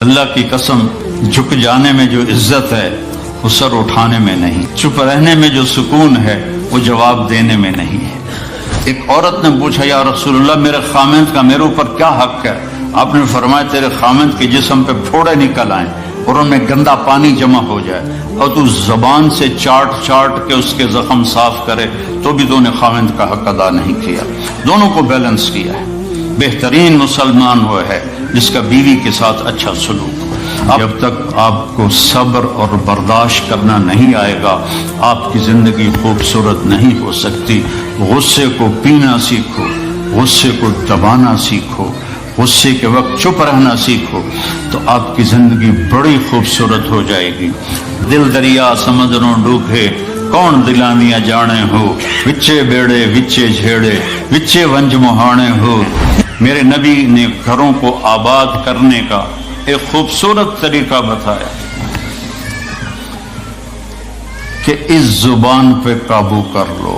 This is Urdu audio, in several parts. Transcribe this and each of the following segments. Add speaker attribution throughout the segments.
Speaker 1: اللہ کی قسم جھک جانے میں جو عزت ہے وہ سر اٹھانے میں نہیں، چپ رہنے میں جو سکون ہے وہ جواب دینے میں نہیں ہے۔ ایک عورت نے پوچھا یا رسول اللہ میرے خامند کا میرے اوپر کیا حق ہے؟ آپ نے فرمایا تیرے خامند کے جسم پہ پھوڑے نکل آئیں اور ان میں گندا پانی جمع ہو جائے اور تو زبان سے چاٹ چاٹ کے اس کے زخم صاف کرے تو بھی تو نے خامند کا حق ادا نہیں کیا۔ دونوں کو بیلنس کیا ہے۔ بہترین مسلمان وہ ہے جس کا بیوی کے ساتھ اچھا سلوک ہو۔ جب تک آپ کو صبر اور برداشت کرنا نہیں آئے گا آپ کی زندگی خوبصورت نہیں ہو سکتی۔ غصے کو پینا سیکھو، غصے کو دبانا سیکھو، غصے کے وقت چپ رہنا سیکھو تو آپ کی زندگی بڑی خوبصورت ہو جائے گی۔ دل دریا سمندروں ڈوبے کون دلانیاں جانے ہو، وچے بیڑے وچے جھیڑے وچے ونج مہانے ہو۔ میرے نبی نے گھروں کو آباد کرنے کا ایک خوبصورت طریقہ بتایا کہ اس زبان پہ قابو کر لو،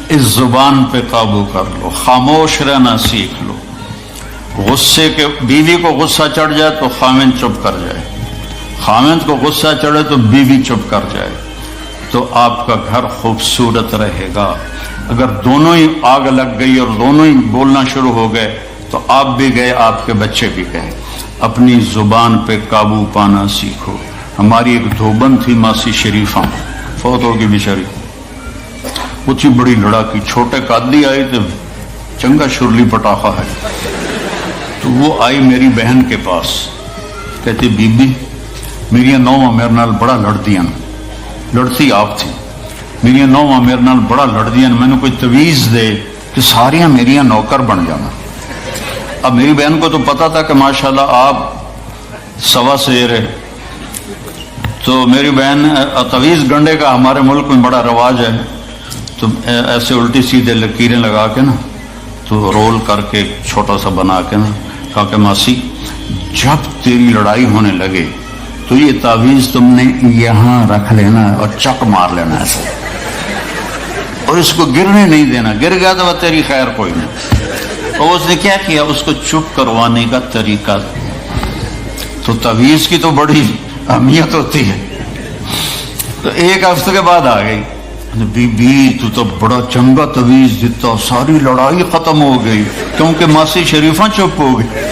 Speaker 1: اس زبان پہ قابو کر لو، خاموش رہنا سیکھ لو۔ غصے کے بیوی کو غصہ چڑھ جائے تو خامند چپ کر جائے، خامند کو غصہ چڑھے تو بیوی چپ کر جائے تو آپ کا گھر خوبصورت رہے گا۔ اگر دونوں ہی آگ لگ گئی اور دونوں ہی بولنا شروع ہو گئے تو آپ بھی گئے، آپ کے بچے بھی گئے۔ اپنی زبان پہ قابو پانا سیکھو۔ ہماری ایک دھوبن تھی ماسی شریفہ، فوت ہوگی بیچاری، کچھ بڑی لڑاکی، چھوٹے قادی آئی تو چنگا شرلی پٹاخا ہے، تو وہ آئی میری بہن کے پاس، کہتی بی بی میری نوواں میرے نال بڑا لڑدیاں، لڑتی آپ تھی، میری نوواں میرے نال بڑا لڑدیاں، میں نے کوئی تویز دے کہ ساریاں میریاں نوکر بن جانا۔ اب میری بہن کو تو پتا تھا کہ ماشاءاللہ آپ سوا سیر ہے، تو میری بہن تویز گنڈے کا ہمارے ملک میں بڑا رواج ہے، تو ایسے الٹی سیدھے لکیریں لگا کے نا تو رول کر کے چھوٹا سا بنا کے نا کہا کہ ماسی جب تیری لڑائی ہونے لگے تو یہ تعویذ تم نے یہاں رکھ لینا اور چک مار لینا ایسے، اور اس کو گرنے نہیں دینا، گر گیا تو وہ تیری خیر کوئی نہیں۔ اور اس نے کیا کیا، اس کو چپ کروانے کا طریقہ، تو تعویذ کی تو بڑی اہمیت ہوتی ہے۔ تو ایک ہفتے کے بعد آ گئی، بی بی تو بڑا چنگا تعویذ دیتا، ساری لڑائی ختم ہو گئی کیونکہ ماسی شریفہ چپ ہو گئی۔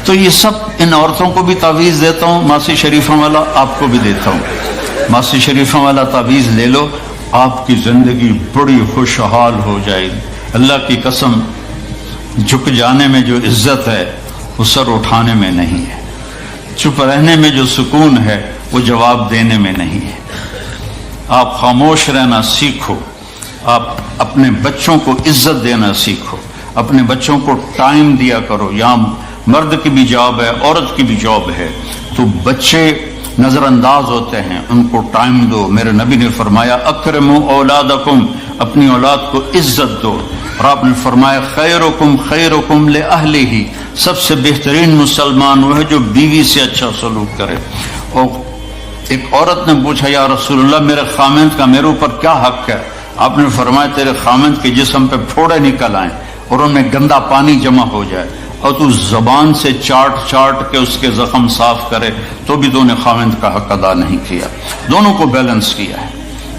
Speaker 1: تو یہ سب ان عورتوں کو بھی تعویذ دیتا ہوں، ماسی شریفہ والا آپ کو بھی دیتا ہوں، ماسی شریفہ والا تعویذ لے لو، آپ کی زندگی بڑی خوشحال ہو جائے گی۔ اللہ کی قسم جھک جانے میں جو عزت ہے وہ سر اٹھانے میں نہیں ہے، چپ رہنے میں جو سکون ہے وہ جواب دینے میں نہیں ہے۔ آپ خاموش رہنا سیکھو، آپ اپنے بچوں کو عزت دینا سیکھو، اپنے بچوں کو ٹائم دیا کرو۔ یہاں مرد کی بھی جاب ہے، عورت کی بھی جاب ہے، تو بچے نظر انداز ہوتے ہیں، ان کو ٹائم دو۔ میرے نبی نے فرمایا اکرموا اولادکم، اپنی اولاد کو عزت دو، اور آپ نے فرمایا خیرکم خیرکم لأہلہ، سب سے بہترین مسلمان وہ ہے جو بیوی سے اچھا سلوک کرے۔ اور ایک عورت نے پوچھا یا رسول اللہ میرے خامند کا میرے اوپر کیا حق ہے؟ آپ نے فرمایا تیرے خامند کے جسم پہ پھوڑے نکل آئیں اور ان میں گندا پانی جمع ہو جائے اور تو زبان سے چاٹ چاٹ کے اس کے زخم صاف کرے تو بھی تو نے خامند کا حق ادا نہیں کیا۔ دونوں کو بیلنس کیا ہے۔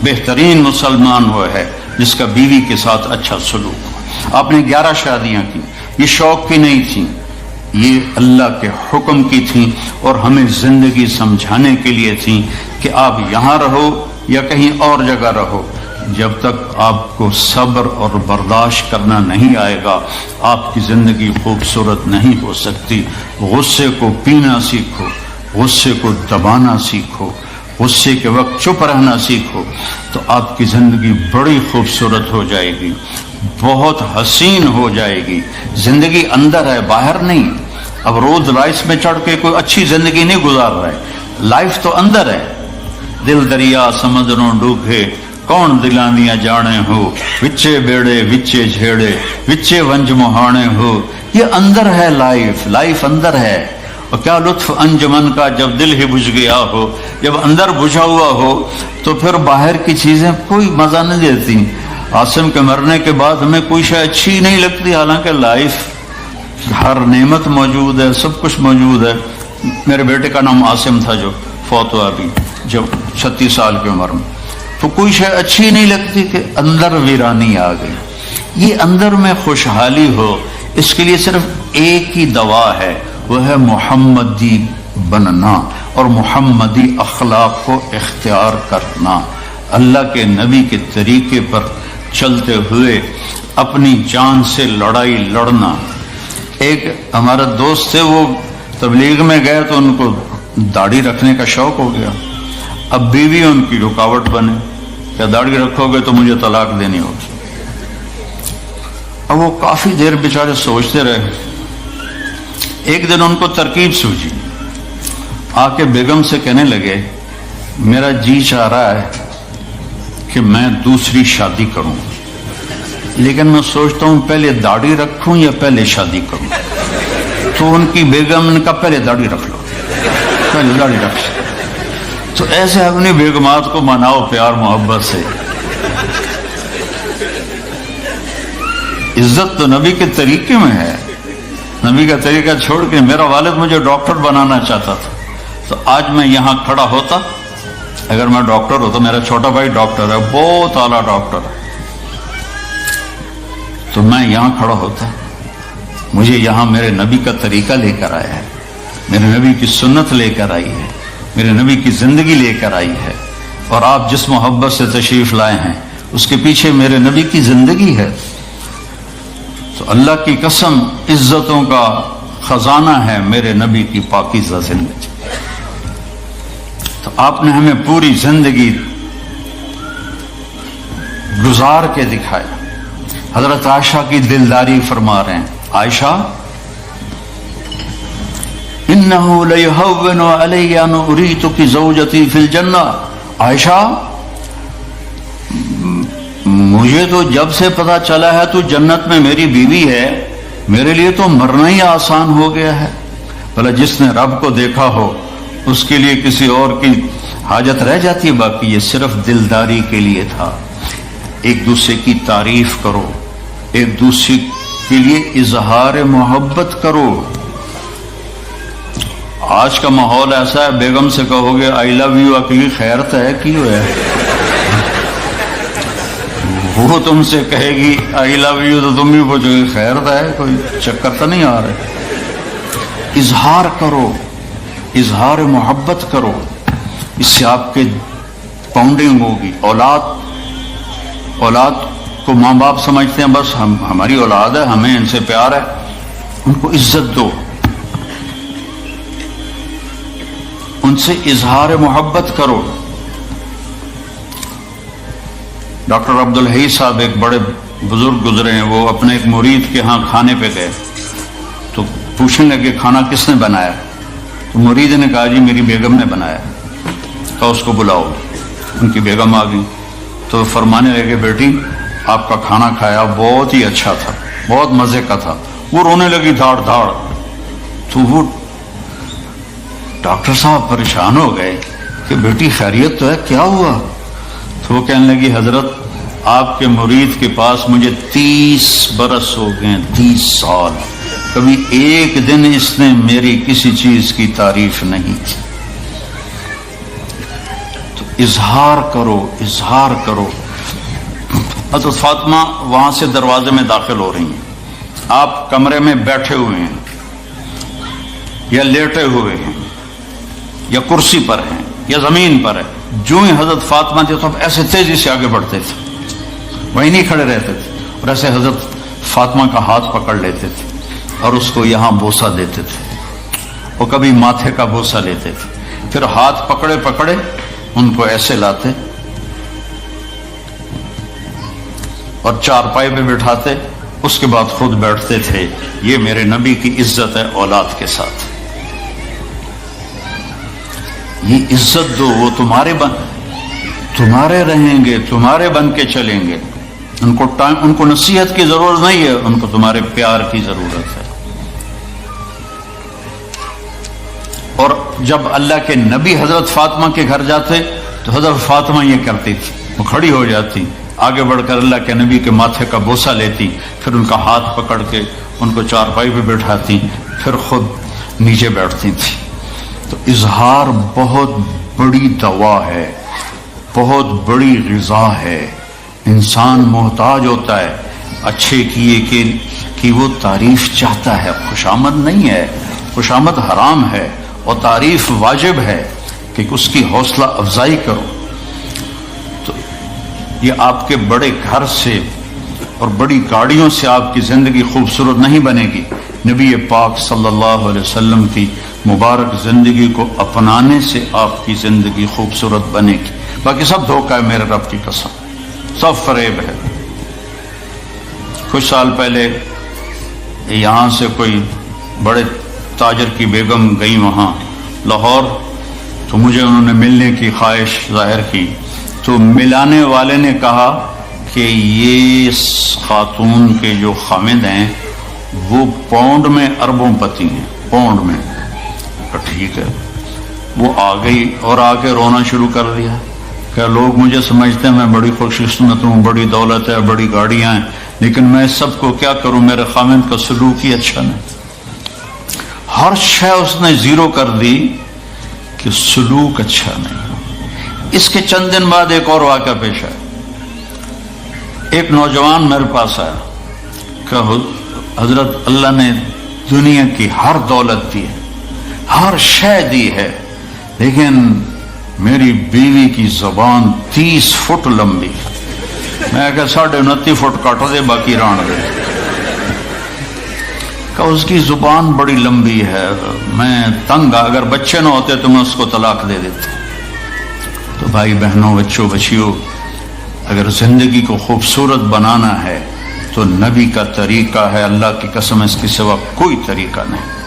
Speaker 1: بہترین مسلمان وہ ہے جس کا بیوی کے ساتھ اچھا سلوک ہو۔ آپ نے 11 شادیاں کی، یہ شوق کی نہیں تھیں، یہ اللہ کے حکم کی تھیں اور ہمیں زندگی سمجھانے کے لیے تھیں کہ آپ یہاں رہو یا کہیں اور جگہ رہو، جب تک آپ کو صبر اور برداشت کرنا نہیں آئے گا آپ کی زندگی خوبصورت نہیں ہو سکتی۔ غصے کو پینا سیکھو، غصے کو دبانا سیکھو، غصے کے وقت چپ رہنا سیکھو تو آپ کی زندگی بڑی خوبصورت ہو جائے گی، بہت حسین ہو جائے گی۔ زندگی اندر ہے، باہر نہیں۔ اب روز رائس میں چڑھ کے کوئی اچھی زندگی نہیں گزار رہے، لائف تو اندر ہے۔ دل دریا سمندروں ڈوبے کون دلانیاں جانے ہو، وچے بیڑے وچے جھیڑے وچے ونج مہانے ہو۔ یہ اندر ہے، لائف اندر ہے۔ اور کیا لطف انجمن کا جب دل ہی بجھ گیا ہو، جب اندر بجھا ہوا ہو تو پھر باہر کی چیزیں کوئی مزہ نہیں دیتی۔ عاصم کے مرنے کے بعد ہمیں کوئی شے اچھی نہیں لگتی، حالانکہ لائف ہر نعمت موجود ہے، سب کچھ موجود ہے. میرے بیٹے کا نام عاصم تھا جو فوت ہوا ابھی جب 36 سال کی عمر میں. تو کوئی شے اچھی نہیں لگتی کہ اندر ویرانی آ گئی. یہ اندر میں خوشحالی ہو، اس کے لیے صرف ایک ہی دوا ہے، وہ ہے محمدی بننا اور محمدی اخلاق کو اختیار کرنا، اللہ کے نبی کے طریقے پر چلتے ہوئے اپنی جان سے لڑائی لڑنا. ایک ہمارا دوست تھے، وہ تبلیغ میں گئے تو ان کو داڑھی رکھنے کا شوق ہو گیا. اب بیوی ان کی رکاوٹ بنے کہ داڑھی رکھو گے تو مجھے طلاق دینی ہوگی. اب وہ کافی دیر بیچارے سوچتے رہے. ایک دن ان کو ترکیب سوچی، آ کے بیگم سے کہنے لگے میرا جی چاہ رہا ہے کہ میں دوسری شادی کروں، لیکن میں سوچتا ہوں پہلے داڑھی رکھوں یا پہلے شادی کروں. تو ان کی بیگم نے کہا پہلے داڑھی رکھ لو، پہلے داڑھی رکھ لو. تو ایسے اپنی بیگمات کو مناؤ پیار محبت سے. عزت تو نبی کے طریقے میں ہے. نبی کا طریقہ چھوڑ کے میرا والد مجھے ڈاکٹر بنانا چاہتا تھا، تو آج میں یہاں کھڑا ہوتا. اگر میں ڈاکٹر ہوتا، میرا چھوٹا بھائی ڈاکٹر ہے، بہت اعلیٰ ڈاکٹر ہے، تو میں یہاں کھڑا ہوتا. مجھے یہاں میرے نبی کا طریقہ لے کر آیا ہے، میرے نبی کی سنت لے کر آئی ہے، میرے نبی کی زندگی لے کر آئی ہے. اور آپ جس محبت سے تشریف لائے ہیں اس کے پیچھے میرے نبی کی زندگی ہے. تو اللہ کی قسم عزتوں کا خزانہ ہے میرے نبی کی پاکیزہ زندگی. تو آپ نے ہمیں پوری زندگی گزار کے دکھایا. حضرت عائشہ کی دلداری فرما رہے ہیں. عائشہ انہو لیہون علی ان اریتک زوجتی فی الجنہ. عائشہ مجھے تو جب سے پتا چلا ہے تو جنت میں میری بیوی ہے، میرے لیے تو مرنا ہی آسان ہو گیا ہے. بھلا جس نے رب کو دیکھا ہو اس کے لیے کسی اور کی حاجت رہ جاتی ہے؟ باقی یہ صرف دلداری کے لیے تھا. ایک دوسرے کی تعریف کرو، ایک دوسرے کے لیے اظہار محبت کرو. آج کا ماحول ایسا ہے، بیگم سے کہو گے آئی لو یو، اکیلی خیر طے کی ہے، وہ تم سے کہے گی آئی لو یو تو تم بھی پوچھو گے خیر طے، کوئی چکر تو نہیں آ رہا. اظہار کرو، اظہار محبت کرو، اس سے آپ کے پاؤنڈنگ ہوگی. اولاد کو ماں باپ سمجھتے ہیں بس ہماری اولاد ہے، ہمیں ان سے پیار ہے. ان کو عزت دو، ان سے اظہار محبت کرو. ڈاکٹر عبدالحی صاحب ایک بڑے بزرگ گزرے ہیں، وہ اپنے ایک مرید کے ہاں کھانے پہ گئے تو پوچھنے لگے کھانا کس نے بنایا؟ تو مرید نے کہا جی میری بیگم نے بنایا. کہا اس کو بلاؤ. ان کی بیگم آ گئی تو فرمانے لگے بیٹی آپ کا کھانا کھایا بہت ہی اچھا تھا، بہت مزے کا تھا. وہ رونے لگی دھاڑ دھاڑ. تو وہ ڈاکٹر صاحب پریشان ہو گئے کہ بیٹی خیریت تو ہے، کیا ہوا؟ تو وہ کہنے لگی حضرت آپ کے مرید کے پاس مجھے 30 برس ہو گئے، 30 سال، کبھی ایک دن اس نے میری کسی چیز کی تعریف نہیں کی. تو اظہار کرو، اظہار کرو. حضرت فاطمہ وہاں سے دروازے میں داخل ہو رہی ہیں، آپ کمرے میں بیٹھے ہوئے ہیں یا لیٹے ہوئے ہیں یا کرسی پر ہیں یا زمین پر ہے. جو ہی حضرت فاطمہ تھے تو ایسے تیزی سے آگے بڑھتے تھے، وہیں نہیں کھڑے رہتے تھے، اور ایسے حضرت فاطمہ کا ہاتھ پکڑ لیتے تھے اور اس کو یہاں بوسہ دیتے تھے، اور کبھی ماتھے کا بوسہ لیتے تھے. پھر ہاتھ پکڑے پکڑے ان کو ایسے لاتے اور چارپائی پہ بٹھاتے، اس کے بعد خود بیٹھتے تھے. یہ میرے نبی کی عزت ہے اولاد کے ساتھ. یہ عزت دو، وہ تمہارے رہیں گے، تمہارے بن کے چلیں گے. ان کو نصیحت کی ضرورت نہیں ہے، ان کو تمہارے پیار کی ضرورت ہے. اور جب اللہ کے نبی حضرت فاطمہ کے گھر جاتے تو حضرت فاطمہ یہ کرتی تھی، وہ کھڑی ہو جاتی، آگے بڑھ کر اللہ کے نبی کے ماتھے کا بوسہ لیتی، پھر ان کا ہاتھ پکڑ کے ان کو چارپائی پہ بٹھاتی، پھر خود نیچے بیٹھتی تھی۔ تو اظہار بہت بڑی دوا ہے، بہت بڑی غذا ہے۔ انسان محتاج ہوتا ہے اچھے کی وہ تعریف چاہتا ہے، خوشامد نہیں ہے، خوشامد حرام ہے، اور تعریف واجب ہے کہ اس کی حوصلہ افزائی کرو۔ تو یہ آپ کے بڑے گھر سے اور بڑی گاڑیوں سے آپ کی زندگی خوبصورت نہیں بنے گی، نبی پاک صلی اللہ علیہ وسلم کی مبارک زندگی کو اپنانے سے آپ کی زندگی خوبصورت بنے گی۔ باقی سب دھوکہ ہے، میرے رب کی قسم، سب فریب ہے۔ کچھ سال پہلے یہاں سے کوئی بڑے تاجر کی بیگم گئی وہاں لاہور، تو مجھے انہوں نے ملنے کی خواہش ظاہر کی، تو ملانے والے نے کہا کہ یہ خاتون کے جو خامد ہیں وہ پاؤنڈ میں اربوں پتی ہیں، پاؤنڈ میں۔ ٹھیک ہے، وہ آ گئی اور آ کے رونا شروع کر دیا کہ لوگ مجھے سمجھتے ہیں میں بڑی خوش قسمت ہوں، بڑی دولت ہے، بڑی گاڑیاں ہیں، لیکن میں سب کو کیا کروں، میرے خامد کا سلوک ہی اچھا نہیں۔ ہر شے اس نے زیرو کر دی کہ سلوک اچھا نہیں۔ اس کے چند دن بعد ایک اور واقعہ پیش آیا۔ ایک نوجوان میرے پاس آیا کہ حضرت اللہ نے دنیا کی ہر دولت دی ہے، ہر شے دی ہے، لیکن میری بیوی کی زبان 30 فٹ لمبی، میں کہ 29.5 فٹ کاٹ دے باقی ران دے، کہ اس کی زبان بڑی لمبی ہے، میں تنگ، اگر بچے نہ ہوتے تو میں اس کو طلاق دے دیتا۔ تو بھائی بہنوں، بچوں بچیوں، اگر زندگی کو خوبصورت بنانا ہے تو نبی کا طریقہ ہے، اللہ کی قسم اس کے سوا کوئی طریقہ نہیں۔